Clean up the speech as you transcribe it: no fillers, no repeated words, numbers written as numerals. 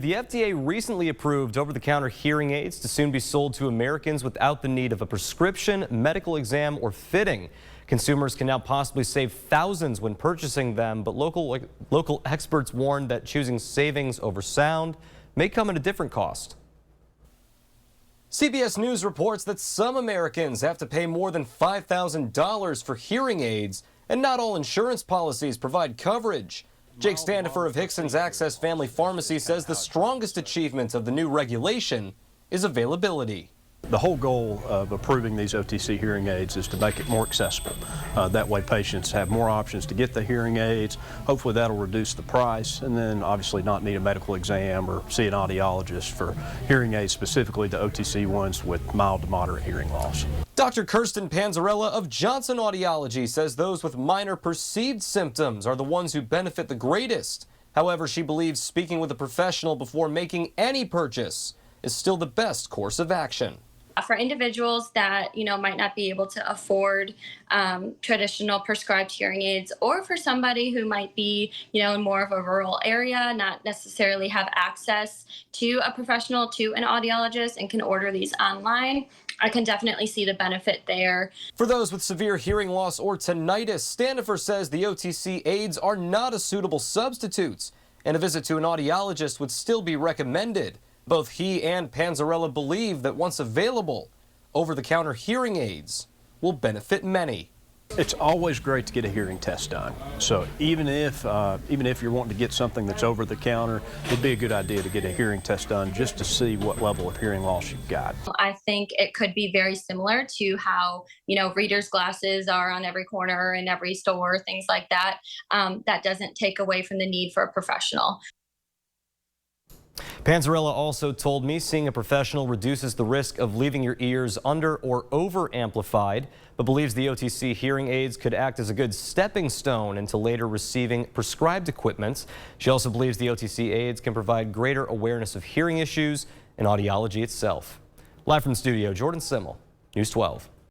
The FDA recently approved over-the-counter hearing aids to soon be sold to Americans without the need of a prescription, medical exam, or fitting. Consumers can now possibly save thousands when purchasing them, but local experts warn that choosing savings over sound may come at a different cost. CBS News reports that some Americans have to pay more than $5,000 for hearing aids, and not all insurance policies provide coverage. Jake-Standefer of Hickson's Access Family Pharmacy says the strongest achievement of the new regulation is availability. The whole goal of approving these OTC hearing aids is to make it more accessible. That way patients have more options to get the hearing aids. Hopefully that'll reduce the price, and then obviously not need a medical exam or see an audiologist for hearing aids, specifically the OTC ones with mild to moderate hearing loss. Dr. Kirsten-Panzarella of Johnson-audiology says those with minor perceived symptoms are the ones who benefit the greatest. However, she believes speaking with a professional before making any purchase is still the best course of action. For individuals that, might not be able to afford traditional prescribed hearing aids, or for somebody who might be, in more of a rural area, not necessarily have access to a professional, to an audiologist, and can order these online, I can definitely see the benefit there. For those with severe hearing loss or tinnitus, Standefer says the OTC aids are not a suitable substitute, and a visit to an audiologist would still be recommended. Both he and Panzarella believe that once available, over-the-counter hearing aids will benefit many. It's always great to get a hearing test done. So even if you're wanting to get something that's over the counter, it'd be a good idea to get a hearing test done just to see what level of hearing loss you've got. I think it could be very similar to how, readers' glasses are on every corner in every store, things like that. That doesn't take away from the need for a professional. Panzarella also told me seeing a professional reduces the risk of leaving your ears under or over amplified, but believes the OTC hearing aids could act as a good stepping stone into later receiving prescribed equipment. She also believes the OTC aids can provide greater awareness of hearing issues and audiology itself. Live from the studio, Jordan Simmel, News 12.